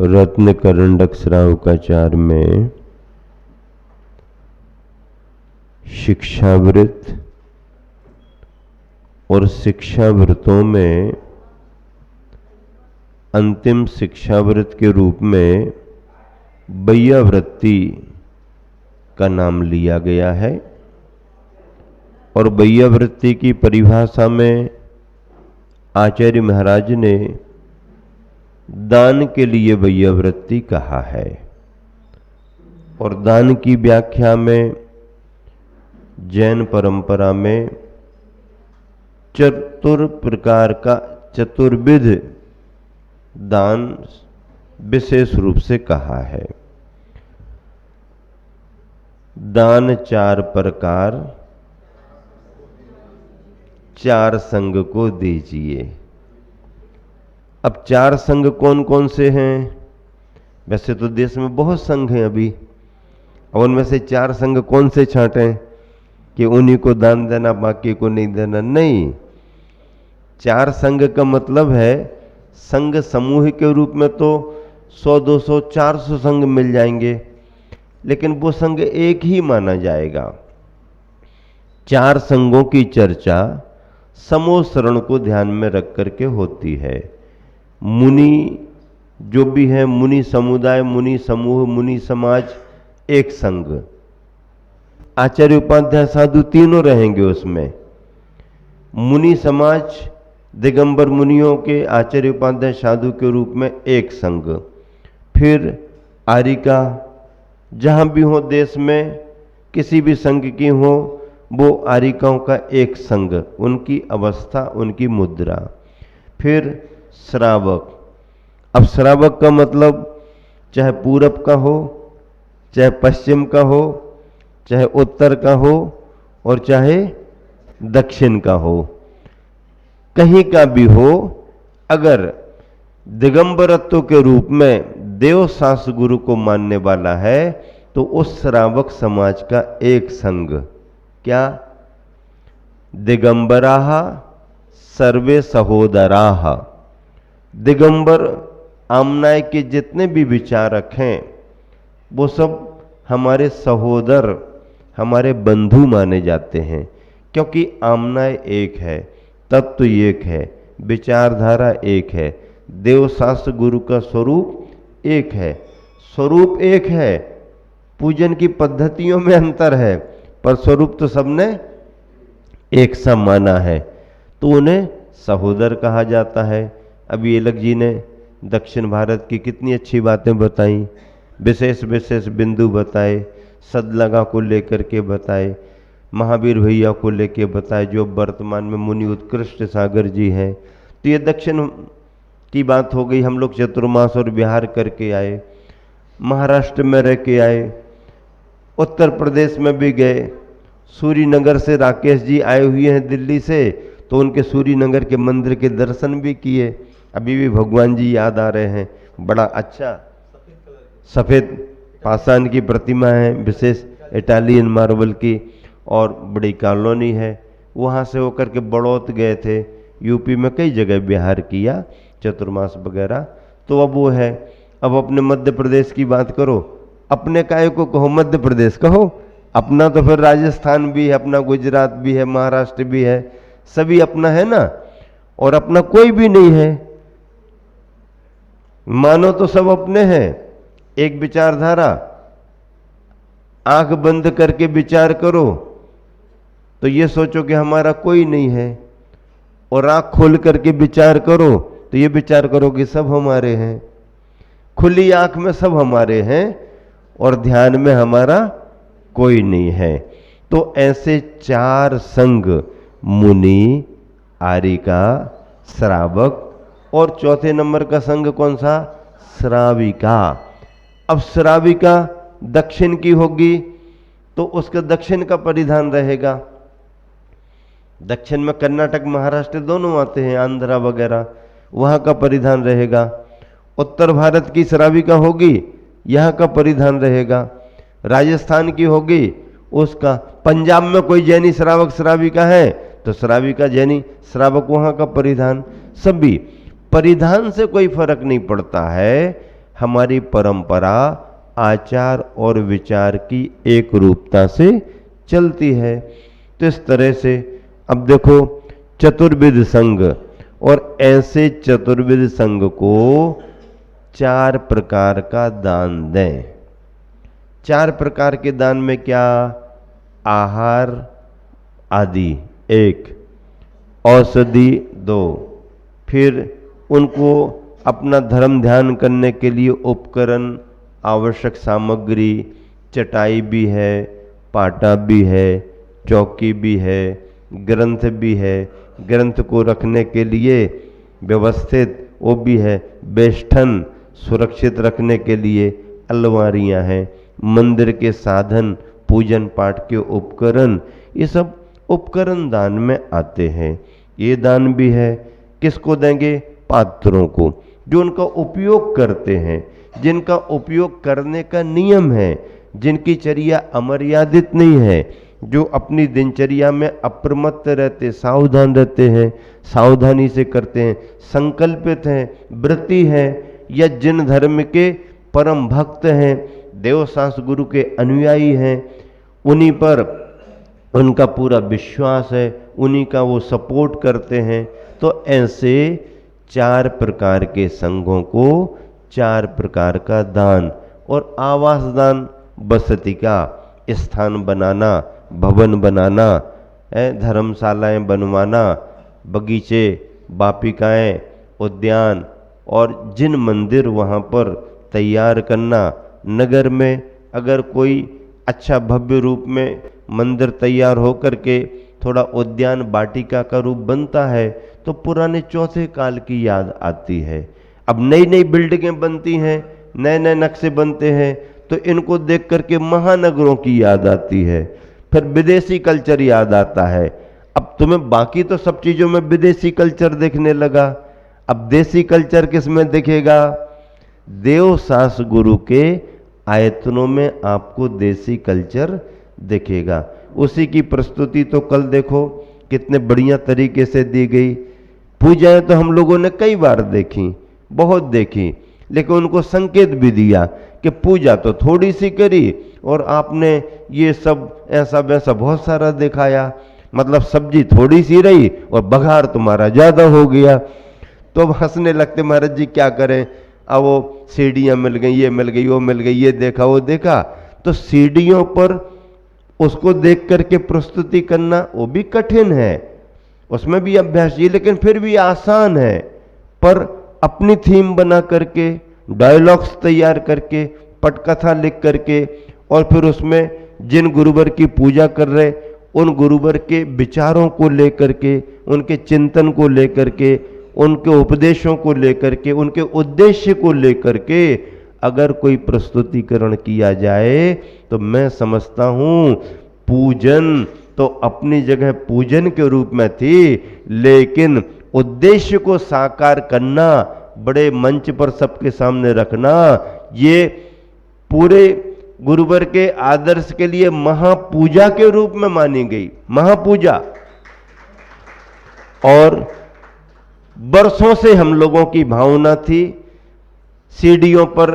रत्न करंडक श्रावकाचार में शिक्षावृत और शिक्षावृतों में अंतिम शिक्षावृत के रूप में बैयावृत्ति का नाम लिया गया है। और बैयावृत्ति की परिभाषा में आचार्य महाराज ने दान के लिए बैयावृत्ति कहा है। और दान की व्याख्या में जैन परंपरा में प्रकार का चतुर्विध दान विशेष रूप से कहा है। दान 4 प्रकार, 4 संग को दीजिए। अब 4 संघ कौन कौन से हैं? वैसे तो देश में बहुत संघ हैं अभी, और उनमें से 4 संघ कौन से छांटें कि उन्हीं को दान देना बाकी को नहीं देना? नहीं, 4 संघ का मतलब है संघ समूह के रूप में तो 100, 200, 400 संघ मिल जाएंगे, लेकिन वो संघ एक ही माना जाएगा। 4 संघों की चर्चा समोसरण को ध्यान में रख करके होती है। मुनि जो भी है, मुनि समुदाय, मुनि समूह, मुनि समाज, एक संघ। आचार्य उपाध्याय साधु तीनों रहेंगे उसमें। मुनि समाज दिगंबर मुनियों के आचार्य उपाध्याय साधु के रूप में एक संघ। फिर आरिका, जहाँ भी हो देश में किसी भी संघ की हो, वो आरिकाओं का एक संघ, उनकी अवस्था, उनकी मुद्रा। फिर श्रावक। अब श्रावक का मतलब चाहे पूरब का हो, चाहे पश्चिम का हो, चाहे उत्तर का हो, और चाहे दक्षिण का हो, कहीं का भी हो, अगर दिगंबरत्व के रूप में देव शास्त्र गुरु को मानने वाला है तो उस श्रावक समाज का एक संघ। क्या? दिगंबराः सर्वे सहोदराः। दिगंबर आमनाय के जितने भी विचारक हैं वो सब हमारे सहोदर, हमारे बंधु माने जाते हैं, क्योंकि आमनाय एक है, तत्व एक है, विचारधारा एक है, देवशास्त्र गुरु का स्वरूप एक है। स्वरूप एक है, पूजन की पद्धतियों में अंतर है, पर स्वरूप तो सबने एक सा माना है, तो उन्हें सहोदर कहा जाता है। अभी अलग जी ने दक्षिण भारत की कितनी अच्छी बातें बताई, विशेष विशेष बिंदु बताए, सदलगा को लेकर के बताए, महावीर भैया को लेके बताए जो वर्तमान में मुनि उत्कृष्ट सागर जी हैं। तो ये दक्षिण की बात हो गई। हम लोग चतुर्मास और बिहार करके आए, महाराष्ट्र में रह के आए, उत्तर प्रदेश में भी गए। सूरीनगर से राकेश जी आए हुए हैं दिल्ली से, तो उनके सूरीनगर के मंदिर के दर्शन भी किए। अभी भी भगवान जी याद आ रहे हैं। बड़ा अच्छा सफ़ेद पाषाण की प्रतिमा है, विशेष इटालियन मार्बल की, और बड़ी कॉलोनी है। वहाँ से होकर के बड़ौत गए थे, यूपी में कई जगह बिहार किया, चतुर्मास वगैरह। तो अब वो है। अब अपने मध्य प्रदेश की बात करो, अपने काय को कहो मध्य प्रदेश कहो, अपना तो फिर राजस्थान भी है, अपना गुजरात भी है, महाराष्ट्र भी है, सभी अपना है ना। और अपना कोई भी नहीं है, मानो तो सब अपने हैं। एक विचारधारा, आंख बंद करके विचार करो तो ये सोचो कि हमारा कोई नहीं है, और आंख खोल करके विचार करो तो ये विचार करो कि सब हमारे हैं। खुली आंख में सब हमारे हैं और ध्यान में हमारा कोई नहीं है। तो ऐसे 4 संघ, मुनि, आरिका, श्रावक, और चौथे नंबर का संघ कौन सा? श्राविका। अब श्राविका दक्षिण की होगी तो उसका दक्षिण का परिधान रहेगा। दक्षिण में कर्नाटक, महाराष्ट्र दोनों आते हैं, आंध्रा वगैरह, वहाँ का परिधान रहेगा। उत्तर भारत की श्राविका होगी, यहाँ का परिधान रहेगा। राजस्थान की होगी, उसका। पंजाब में कोई जैनी श्रावक श्राविका है तो श्राविका जैनी श्रावक वहाँ का परिधान। सभी परिधान से कोई फर्क नहीं पड़ता है, हमारी परंपरा आचार और विचार की एक रूपता से चलती है। तो इस तरह से अब देखो चतुर्विध संघ, और ऐसे चतुर्विध संघ को 4 प्रकार का दान दें। 4 प्रकार के दान में क्या? आहार आदि 1, औषधि 2, फिर उनको अपना धर्म ध्यान करने के लिए उपकरण, आवश्यक सामग्री, चटाई भी है, पाटा भी है, चौकी भी है, ग्रंथ भी है, ग्रंथ को रखने के लिए व्यवस्थित वो भी है, बेष्ठन सुरक्षित रखने के लिए अलमारियां हैं, मंदिर के साधन, पूजन पाठ के उपकरण, ये सब उपकरण दान में आते हैं। ये दान भी है। किसको देंगे? पात्रों को, जो उनका उपयोग करते हैं, जिनका उपयोग करने का नियम है, जिनकी चर्या अमर्यादित नहीं है, जो अपनी दिनचर्या में अप्रमत्त रहते, सावधान रहते हैं, सावधानी से करते हैं, संकल्पित हैं, व्रती हैं, या जिन धर्म के परम भक्त हैं, देवशास्त्र गुरु के अनुयायी हैं, उन्हीं पर उनका पूरा विश्वास है, उन्हीं का वो सपोर्ट करते हैं। तो ऐसे 4 प्रकार के संघों को 4 प्रकार का दान, और आवास दान, बसति का स्थान बनाना, भवन बनाना, धर्मशालाएं बनवाना, बगीचे, वाटिकाएं, उद्यान, और जिन मंदिर वहाँ पर तैयार करना। नगर में अगर कोई अच्छा भव्य रूप में मंदिर तैयार होकर के थोड़ा उद्यान वाटिका का रूप बनता है तो पुराने चौथे काल की याद आती है। अब नई नई बिल्डिंगें बनती हैं, नए नए नक्शे बनते हैं, तो इनको देख करके महानगरों की याद आती है, फिर विदेशी कल्चर याद आता है। अब तुम्हें बाकी तो सब चीज़ों में विदेशी कल्चर दिखने लगा, अब देसी कल्चर किस में दिखेगा? देवशास्त्र गुरु के आयतनों में आपको देसी कल्चर दिखेगा। उसी की प्रस्तुति तो कल देखो कितने बढ़िया तरीके से दी गई। पूजाएं तो हम लोगों ने कई बार देखी, बहुत देखी, लेकिन उनको संकेत भी दिया कि पूजा तो थोड़ी सी करी और आपने ये सब ऐसा वैसा बहुत सारा दिखाया, मतलब सब्जी थोड़ी सी रही और बघार तुम्हारा ज्यादा हो गया। तो अब हंसने लगते, महाराज जी क्या करें, अब वो सीढ़ियाँ मिल गई, ये मिल गई, वो मिल गई, ये देखा वो देखा। तो सीढ़ियों पर उसको देख करके प्रस्तुति करना वो भी कठिन है, उसमें भी अभ्यास चाहिए, लेकिन फिर भी आसान है। पर अपनी थीम बना करके, डायलॉग्स तैयार करके, पटकथा लिख करके, और फिर उसमें जिन गुरुवर की पूजा कर रहे उन गुरुवर के विचारों को लेकर के, उनके चिंतन को लेकर के, उनके उपदेशों को लेकर के, उनके उद्देश्य को लेकर के अगर कोई प्रस्तुतिकरण किया जाए तो मैं समझता हूं पूजन तो अपनी जगह पूजन के रूप में थी, लेकिन उद्देश्य को साकार करना, बड़े मंच पर सबके सामने रखना, ये पूरे गुरुवर के आदर्श के लिए महापूजा के रूप में मानी गई, महापूजा। और बरसों से हम लोगों की भावना थी, सीढ़ियों पर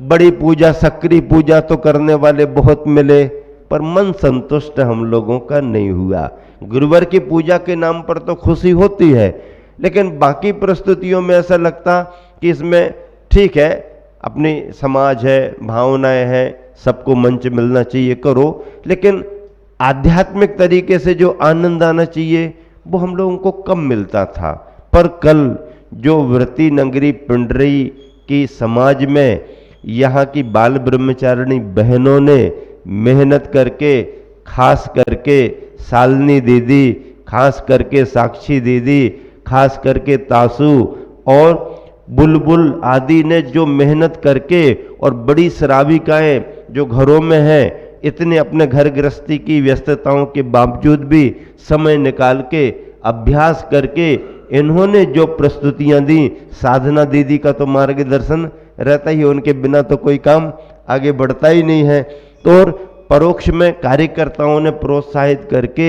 बड़ी पूजा, सक्रिय पूजा तो करने वाले बहुत मिले, पर मन संतुष्ट हम लोगों का नहीं हुआ। गुरुवर की पूजा के नाम पर तो खुशी होती है, लेकिन बाकी प्रस्तुतियों में ऐसा लगता कि इसमें ठीक है, अपनी समाज है, भावनाएं हैं, सबको मंच मिलना चाहिए, करो, लेकिन आध्यात्मिक तरीके से जो आनंद आना चाहिए वो हम लोगों को कम मिलता था। पर कल जो व्रती नगरी पिंडरी की समाज में यहाँ की बाल ब्रह्मचारिणी बहनों ने मेहनत करके, खास करके शालिनी दीदी, खास करके साक्षी दीदी, खास करके तासू और बुलबुल आदि ने जो मेहनत करके, और बड़ी श्राविकाएं जो घरों में हैं, इतने अपने घर गृहस्थी की व्यस्तताओं के बावजूद भी समय निकाल के अभ्यास करके इन्होंने जो प्रस्तुतियां दी, साधना दीदी का तो मार्गदर्शन रहता ही, उनके बिना तो कोई काम आगे बढ़ता ही नहीं है। तो परोक्ष में कार्यकर्ताओं ने प्रोत्साहित करके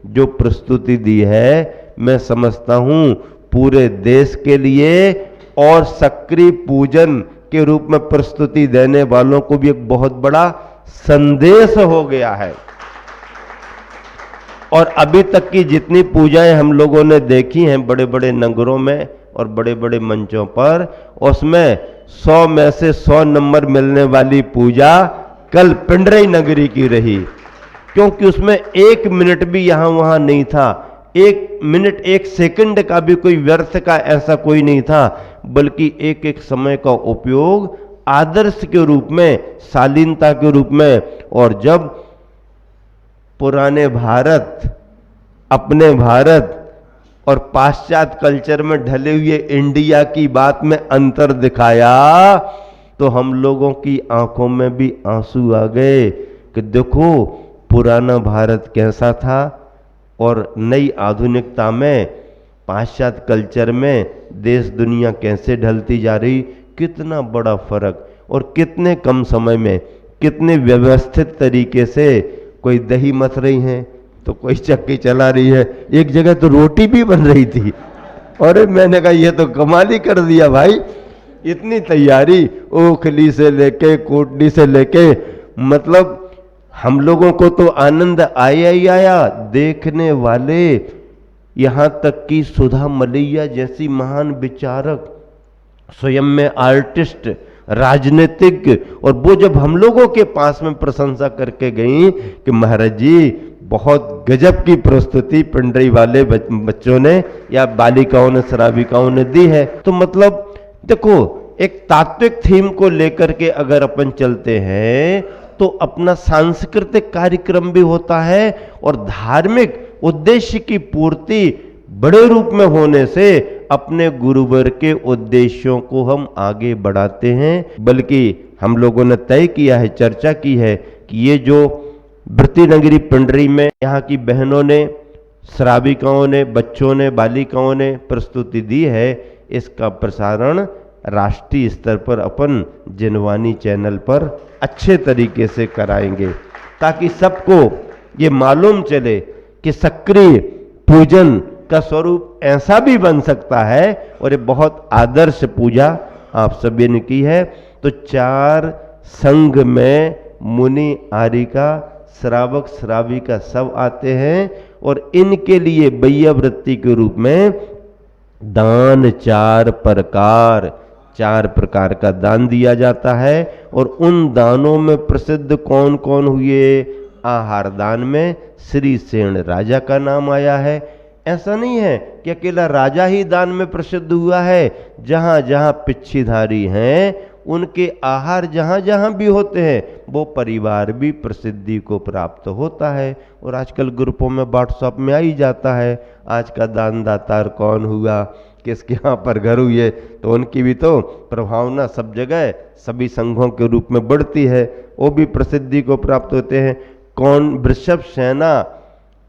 जो प्रस्तुति दी है, मैं समझता हूं पूरे देश के लिए और सक्रिय पूजन के रूप में प्रस्तुति देने वालों को भी एक बहुत बड़ा संदेश हो गया है। और अभी तक की जितनी पूजाएं हम लोगों ने देखी हैं बड़े बड़े नगरों में और बड़े बड़े मंचों पर, उसमें 100 में से 100 नंबर मिलने वाली पूजा कल पिंडरई नगरी की रही, क्योंकि उसमें 1 मिनट भी यहां वहां नहीं था। 1 मिनट 1 सेकंड का भी कोई व्यर्थ का ऐसा कोई नहीं था, बल्कि एक एक समय का उपयोग आदर्श के रूप में, शालीनता के रूप में। और जब पुराने भारत, अपने भारत और पाश्चात्य कल्चर में ढले हुए इंडिया की बात में अंतर दिखाया, तो हम लोगों की आंखों में भी आंसू आ गए कि देखो पुराना भारत कैसा था और नई आधुनिकता में, पाश्चात्य कल्चर में देश दुनिया कैसे ढलती जा रही, कितना बड़ा फर्क। और कितने कम समय में, कितने व्यवस्थित तरीके से कोई दही मथ रही है तो कोई चक्की चला रही है, एक जगह तो रोटी भी बन रही थी। और मैंने कहा ये तो कमाल ही कर दिया भाई, इतनी तैयारी, ओखली से लेके कोटनी से लेके, मतलब हम लोगों को तो आनंद आया ही आया। देखने वाले, यहां तक कि सुधा मलैया जैसी महान विचारक, स्वयं में आर्टिस्ट, राजनीतिज्ञ, और वो जब हम लोगों के पास में प्रशंसा करके गई कि महाराज जी बहुत गजब की प्रस्तुति पिंडरई वाले बच्चों ने या बालिकाओं ने, श्राविकाओं ने दी है। तो मतलब देखो, एक तात्विक थीम को लेकर के अगर अपन चलते हैं तो अपना सांस्कृतिक कार्यक्रम भी होता है और धार्मिक उद्देश्य की पूर्ति बड़े रूप में होने से अपने गुरुवर के उद्देश्यों को हम आगे बढ़ाते हैं। बल्कि हम लोगों ने तय किया है, चर्चा की है कि ये जो वृत्ति नगरी पिंडरी में यहाँ की बहनों ने, श्राविकाओं ने, बच्चों ने, बालिकाओं ने प्रस्तुति दी है, इसका प्रसारण राष्ट्रीय स्तर पर अपन जिनवानी चैनल पर अच्छे तरीके से कराएंगे, ताकि सबको ये मालूम चले कि सक्रिय पूजन का स्वरूप ऐसा भी बन सकता है। और ये बहुत आदर्श पूजा आप सभी ने की है। तो 4 संघ में मुनि, आरिका, श्रावक, श्राविका सब आते हैं और इनके लिए बैया वृत्ति के रूप में दान 4 प्रकार का दान दिया जाता है। और उन दानों में प्रसिद्ध कौन कौन हुए? आहार दान में श्री सेन राजा का नाम आया है। ऐसा नहीं है कि अकेला राजा ही दान में प्रसिद्ध हुआ है, जहां जहां पिच्छीधारी हैं उनके आहार जहां जहां भी होते हैं वो परिवार भी प्रसिद्धि को प्राप्त होता है। और आजकल ग्रुपों में व्हाट्सएप में आ ही जाता है आज का दान दातार कौन हुआ, किसके यहाँ पर घर हुए, तो उनकी भी तो प्रभावना सब जगह सभी संघों के रूप में बढ़ती है, वो भी प्रसिद्धि को प्राप्त होते हैं। कौन? वृषभ सेना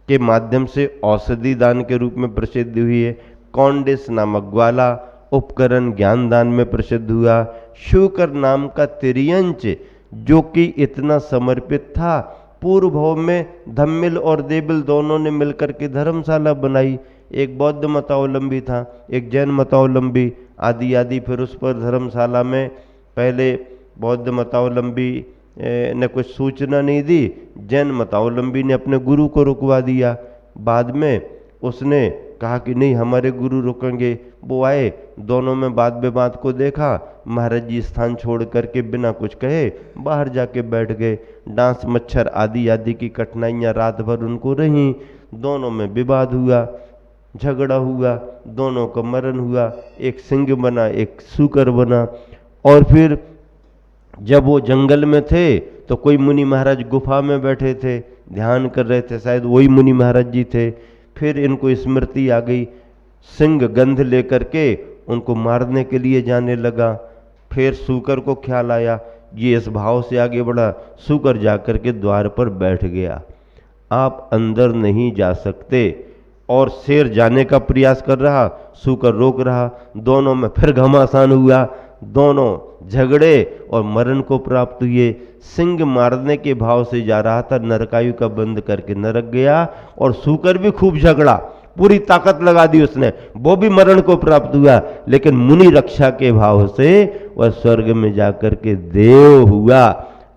के माध्यम से औषधि दान के रूप में प्रसिद्ध हुई है। कौंडिस नामक ग्वाला उपकरण ज्ञान दान में प्रसिद्ध हुआ। शुकर नाम का तिर्यंच जो कि इतना समर्पित था, पूर्व भव में धम्मिल और देबिल दोनों ने मिलकर के धर्मशाला बनाई। एक बौद्ध मतावलंबी था, एक जैन मतावलंबी, आदि फिर उस पर धर्मशाला में पहले बौद्ध मतावलंबी ने कुछ सूचना नहीं दी, जैन मतावलंबी ने अपने गुरु को रुकवा दिया। बाद में उसने कहा कि नहीं हमारे गुरु रुकेंगे, वो आए, दोनों में बात विवाद को देखा, महाराज जी स्थान छोड़ करके बिना कुछ कहे बाहर जाके बैठ गए। डांस मच्छर आदि की कठिनाइयाँ रात भर उनको रहीं, दोनों में विवाद हुआ, झगड़ा हुआ, दोनों का मरण हुआ, एक सिंह बना एक सूकर बना। और फिर जब वो जंगल में थे तो कोई मुनि महाराज गुफा में बैठे थे, ध्यान कर रहे थे, शायद वही मुनि महाराज जी थे। फिर इनको स्मृति आ गई, सिंह गंध लेकर के उनको मारने के लिए जाने लगा। फिर सूकर को ख्याल आया, ये इस भाव से आगे बढ़ा, सूकर जाकर के द्वार पर बैठ गया। आप अंदर नहीं जा सकते, और शेर जाने का प्रयास कर रहा, सूकर रोक रहा, दोनों में फिर घमासान हुआ, दोनों झगड़े और मरण को प्राप्त हुए। सिंह मारने के भाव से जा रहा था, नरकायु का बंद करके नरक गया, और सूकर भी खूब झगड़ा, पूरी ताकत लगा दी उसने, वो भी मरण को प्राप्त हुआ, लेकिन मुनि रक्षा के भाव से वह स्वर्ग में जाकर के देव हुआ।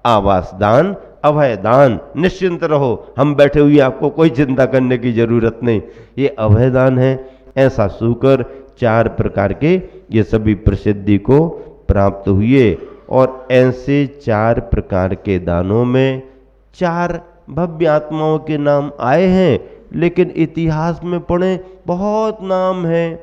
आवास दान, अभय दान, निश्चिंत रहो, हम बैठे हुए, आपको कोई चिंता करने की जरूरत नहीं, ये अभय दान है। ऐसा सुकर 4 प्रकार के ये सभी प्रसिद्धि को प्राप्त हुए। और ऐसे 4 प्रकार के दानों में 4 भव्य आत्माओं के नाम आए हैं, लेकिन इतिहास में पढ़े बहुत नाम हैं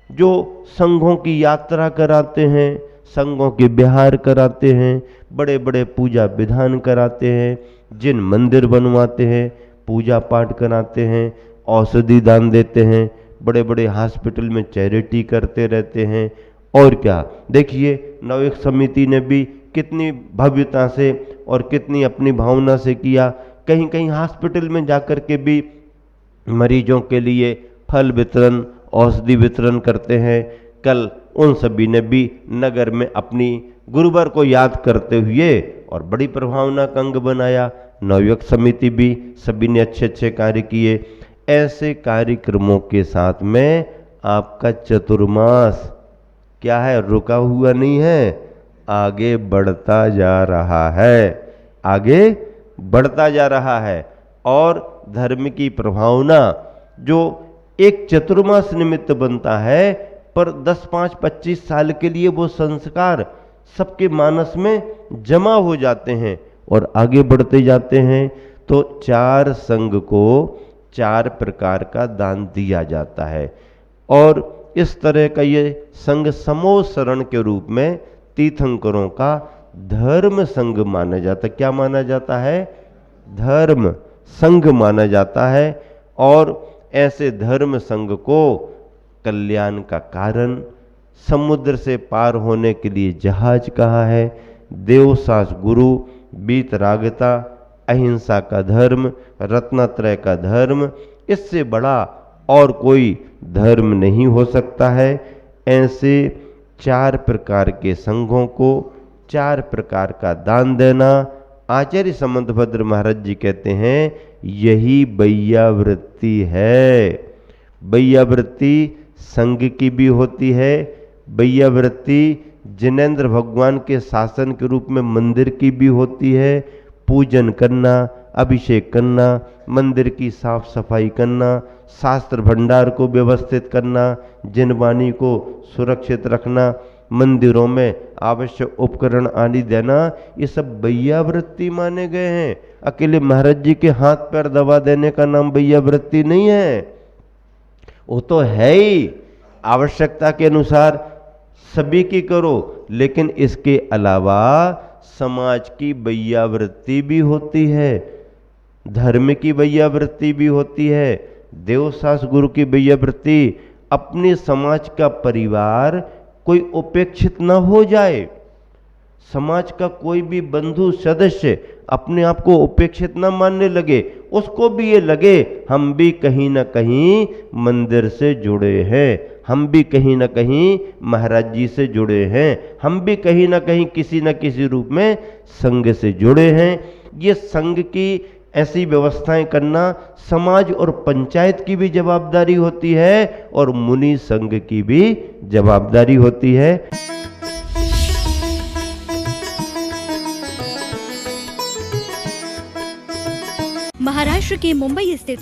जो संघों की यात्रा कराते हैं, संघों के बिहार कराते हैं, बड़े बड़े पूजा विधान कराते हैं, जिन मंदिर बनवाते हैं, पूजा पाठ कराते हैं, औषधि दान देते हैं, बड़े बड़े हॉस्पिटल में चैरिटी करते रहते हैं। और क्या, देखिए नवयुग समिति ने भी कितनी भव्यता से और कितनी अपनी भावना से किया। कहीं कहीं हॉस्पिटल में जाकर के भी मरीजों के लिए फल वितरण, औषधि वितरण करते हैं। कल उन सभी ने भी नगर में अपनी गुरुवर को याद करते हुए और बड़ी प्रभावना का अंग बनाया। नवयुग समिति भी सभी ने अच्छे अच्छे कार्य किए। ऐसे कार्यक्रमों के साथ में आपका चतुर्मास क्या है, रुका हुआ नहीं है, आगे बढ़ता जा रहा है, आगे बढ़ता जा रहा है। और धर्म की प्रभावना जो एक चतुर्मास निमित्त बनता है, पर 10, 5, 25 साल के लिए वो संस्कार सबके मानस में जमा हो जाते हैं और आगे बढ़ते जाते हैं। तो 4 संघ को 4 प्रकार का दान दिया जाता है। और इस तरह का ये संघ समूह शरण के रूप में तीर्थंकरों का धर्म संघ माना जाता है। क्या माना जाता है? धर्म संघ माना जाता है। और ऐसे धर्म संघ को कल्याण का कारण, समुद्र से पार होने के लिए जहाज कहा है, देवसास गुरु, वीतरागता, अहिंसा का धर्म, रत्नत्रय का धर्म, इससे बड़ा और कोई धर्म नहीं हो सकता है। ऐसे 4 प्रकार के संघों को 4 प्रकार का दान देना, आचार्य समंतभद्र महाराज जी कहते हैं यही बैयावृत्ति है। बैयावृत्ति संघ की भी होती है, बैयावृत्ति जिनेंद्र भगवान के शासन के रूप में मंदिर की भी होती है। पूजन करना, अभिषेक करना, मंदिर की साफ सफाई करना, शास्त्र भंडार को व्यवस्थित करना, जिनवाणी को सुरक्षित रखना, मंदिरों में आवश्यक उपकरण आदि देना, ये सब बैयावृत्ति माने गए हैं। अकेले महाराज जी के हाथ पैर दबा देने का नाम बैयावृत्ति नहीं है, वो तो है ही, आवश्यकता के अनुसार सभी की करो, लेकिन इसके अलावा समाज की बैयावृत्ति भी होती है, धर्म की बैयावृत्ति भी होती है, देवसास गुरु की बैयावृत्ति। अपने समाज का परिवार कोई उपेक्षित न हो जाए, समाज का कोई भी बंधु सदस्य अपने आप को उपेक्षित न मानने लगे, उसको भी ये लगे हम भी कहीं ना कहीं मंदिर से जुड़े हैं, हम भी कहीं ना कहीं महाराज जी से जुड़े हैं, हम भी कहीं ना कहीं किसी न किसी रूप में संघ से जुड़े हैं। ये संघ की ऐसी व्यवस्थाएं करना समाज और पंचायत की भी जवाबदारी होती है और मुनि संघ की भी जवाबदारी होती है। महाराष्ट्र के मुंबई स्थित